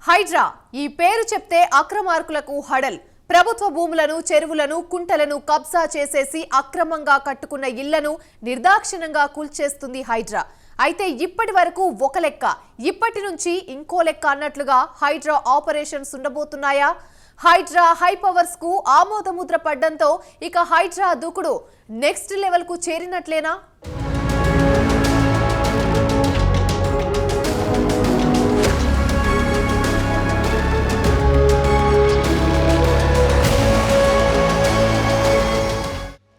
హైడ్రా ఈ పేరు చెప్తే అక్రమార్కులకు హడల్. ప్రభుత్వ భూములను, చెరువులను, కుంటలను కబ్జా చేసేసి అక్రమంగా కట్టుకున్న ఇళ్లను నిర్దాక్షిణ్యంగా కూల్చేస్తుంది హైడ్రా. అయితే ఇప్పటి వరకు ఒక లెక్క, ఇప్పటి నుంచి ఇంకో లెక్క అన్నట్లుగా హైడ్రా ఆపరేషన్స్ ఉండబోతున్నాయా? హైడ్రా హై పవర్స్ కు ఆమోదముద్ర పడ్డంతో ఇక హైడ్రా దూకుడు నెక్స్ట్ లెవెల్ కు చేరినట్లేనా?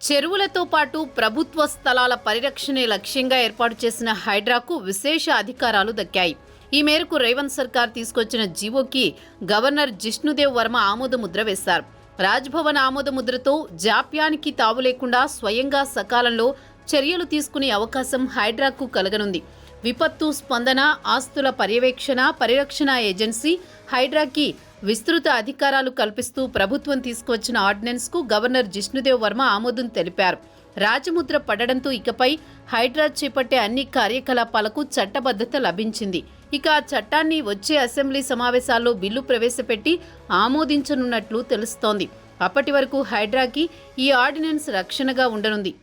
చెరువులతో పాటు ప్రభుత్వ స్థలాల పరిరక్షణే లక్ష్యంగా ఏర్పాటు చేసిన హైడ్రాకు విశేష అధికారాలు దక్కాయి. ఈ మేరకు రేవంత్ సర్కార్ తీసుకొచ్చిన జీవోకి గవర్నర్ జిష్ణుదేవ్ వర్మ ఆమోదముద్ర వేశారు. రాజ్భవన్ ఆమోదముద్రతో జాప్యానికి తావు లేకుండా స్వయంగా సకాలంలో చర్యలు తీసుకునే అవకాశం హైడ్రాకు కలగనుంది. విపత్తు స్పందన, ఆస్తుల పర్యవేక్షణ, పరిరక్షణ ఏజెన్సీ హైడ్రాకి విస్తృత అధికారాలు కల్పిస్తూ ప్రభుత్వం తీసుకువచ్చిన ఆర్డినెన్స్ కు గవర్నర్ జిష్ణుదేవ్ వర్మ ఆమోదం తెలిపారు. రాజముద్ర పడడంతో ఇకపై హైడ్రా చేపట్టే అన్ని కార్యకలాపాలకు చట్టబద్ధత లభించింది. ఇక ఆ చట్టాన్ని వచ్చే అసెంబ్లీ సమావేశాల్లో బిల్లు ప్రవేశపెట్టి ఆమోదించనున్నట్లు తెలుస్తోంది. అప్పటి వరకు హైడ్రాకి ఈ ఆర్డినెన్స్ రక్షణగా ఉండనుంది.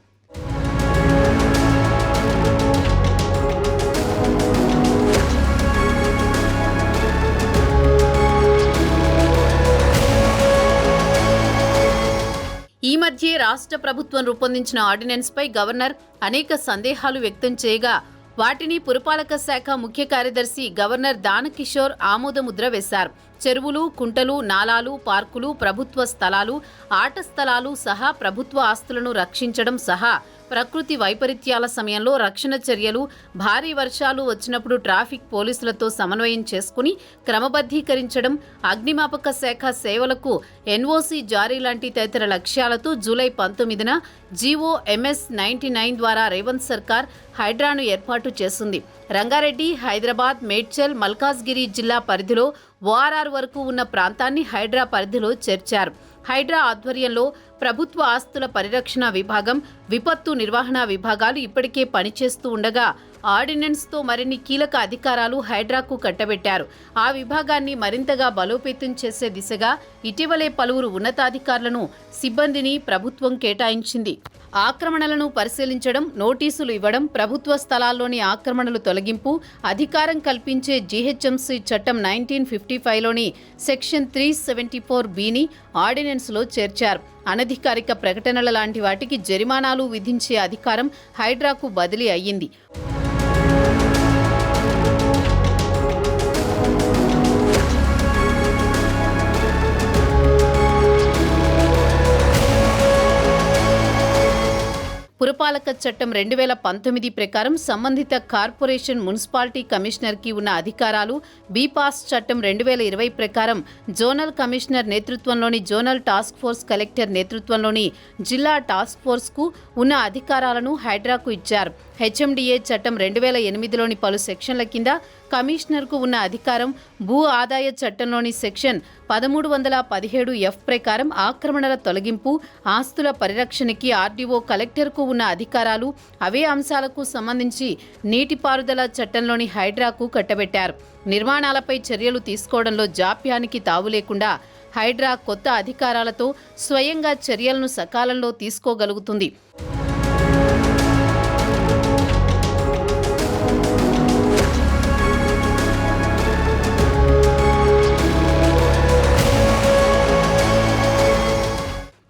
ఈ మధ్య రాష్ట్ర ప్రభుత్వం రూపొందించిన ఆర్డినెన్స్ పై గవర్నర్ అనేక సందేహాలు వ్యక్తం చేయగా వాటిని పురపాలక శాఖ ముఖ్య కార్యదర్శి గవర్నర్ దానకిషోర్ ఆమోదముద్ర వేశారు. చెరువులు, కుంటలు, నాలాలు, పార్కులు, ప్రభుత్వ స్థలాలు, ఆట స్థలాలు సహా ప్రభుత్వ ఆస్తులను రక్షించడం సహా ప్రకృతి వైపరీత్యాల సమయంలో రక్షణ చర్యలు, భారీ వర్షాలు వచ్చినప్పుడు ట్రాఫిక్ పోలీసులతో సమన్వయం చేసుకుని క్రమబద్ధీకరించడం, అగ్నిమాపక శాఖ సేవలకు ఎన్ఓసీ జారీ లాంటి తదితర లక్ష్యాలతో జూలై 19న జీవో MS 99 ద్వారా రేవంత్ సర్కార్ హైడ్రాను ఏర్పాటు చేసింది. రంగారెడ్డి, హైదరాబాద్, మేడ్చల్, మల్కాజ్గిరి జిల్లా పరిధిలో ORR వరకు ఉన్న ప్రాంతాన్ని హైడ్రా పరిధిలో చేర్చారు. హైడ్రా ఆధ్వర్యంలో ప్రభుత్వ ఆస్తుల పరిరక్షణ విభాగం, విపత్తు నిర్వహణ విభాగాలు ఇప్పటికే పనిచేస్తూ ఉండగా ఆర్డినెన్స్తో మరిన్ని కీలక అధికారాలు హైడ్రాకు కట్టబెట్టారు. ఆ విభాగాన్ని మరింతగా బలోపేతం చేసే దిశగా ఇటీవలే పలువురు ఉన్నతాధికారులను, సిబ్బందిని ప్రభుత్వం కేటాయించింది. ఆక్రమణలను పరిశీలించడం, నోటీసులు ఇవ్వడం, ప్రభుత్వ స్థలాల్లోని ఆక్రమణలు తొలగింపు అధికారం కల్పించే జీహెచ్ఎంసీ చట్టం 1955లోని సెక్షన్ 374(b)ని ఆర్డినెన్స్లో చేర్చారు. అనధికారిక ప్రకటనల లాంటి వాటికి జరిమానాలు విధించే అధికారం హైడ్రాకు బదిలీ అయ్యింది. పురపాలక చట్టం 2019 ప్రకారం సంబంధిత కార్పొరేషన్, మున్సిపాలిటీ కమిషనర్కి ఉన్న అధికారాలు, బీపాస్ చట్టం 2020 ప్రకారం జోనల్ కమిషనర్ నేతృత్వంలోని జోనల్ టాస్క్ ఫోర్స్, కలెక్టర్ నేతృత్వంలోని జిల్లా టాస్క్ ఫోర్స్కు ఉన్న అధికారాలను హైడ్రాకు ఇచ్చారు. HMDA చట్టం 2008లోని పలు సెక్షన్ల కింద కమిషనర్కు ఉన్న అధికారం, భూ ఆదాయ చట్టంలోని సెక్షన్ 1317(f) ప్రకారం ఆక్రమణల తొలగింపు, ఆస్తుల పరిరక్షణకి RDO, కలెక్టర్కు ఉన్న అధికారాలు అవే అంశాలకు సంబంధించి నీటిపారుదల చట్టంలోని హైడ్రాకు కట్టబెట్టారు. నిర్మాణాలపై చర్యలు తీసుకోవడంలో జాప్యానికి తావు లేకుండా హైడ్రా కొత్త అధికారాలతో స్వయంగా చర్యలను సకాలంలో తీసుకోగలుగుతుంది.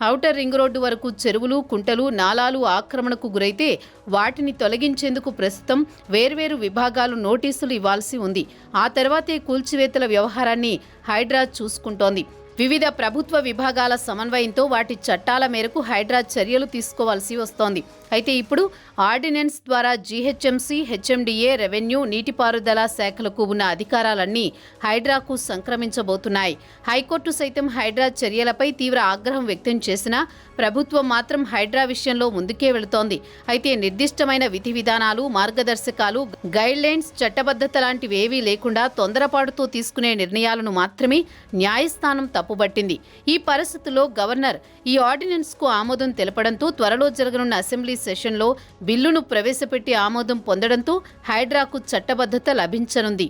ఔటర్ రింగ్ రోడ్డు వరకు చెరువులు, కుంటలు, నాలాలు ఆక్రమణకు గురైతే వాటిని తొలగించేందుకు ప్రస్తుతం వేర్వేరు విభాగాలు నోటీసులు ఇవ్వాల్సి ఉంది. ఆ తర్వాతే కూల్చివేతల వ్యవహారాన్ని హైడ్రా చూసుకుంటోంది. వివిధ ప్రభుత్వ విభాగాల సమన్వయంతో వాటి చట్టాల మేరకు హైడ్రా చర్యలు తీసుకోవాల్సి వస్తోంది. అయితే ఇప్పుడు ఆర్డినెన్స్ ద్వారా జీహెచ్ఎంసీ, HMDA, రెవెన్యూ, నీటిపారుదల శాఖలకు ఉన్న అధికారాలన్నీ హైడ్రాకు సంక్రమించబోతున్నాయి. హైకోర్టు సైతం హైడ్రా చర్యలపై తీవ్ర ఆగ్రహం వ్యక్తం చేసినా ప్రభుత్వం మాత్రం హైడ్రా విషయంలో ముందుకే వెళుతోంది. అయితే నిర్దిష్టమైన విధి విధానాలు, మార్గదర్శకాలు, గైడ్లైన్స్, చట్టబద్ధత లాంటివేవీ లేకుండా తొందరపాటుతో తీసుకునే నిర్ణయాలను మాత్రమే న్యాయస్థానం తప్పుబట్టింది. ఈ పరిస్థితుల్లో గవర్నర్ ఈ ఆర్డినెన్స్కు ఆమోదం తెలపడంతో త్వరలో జరగనున్న అసెంబ్లీ సెషన్లో బిల్లును ప్రవేశపెట్టి ఆమోదం పొందడంతో హైడ్రాకు చట్టబద్ధత లభించనుంది.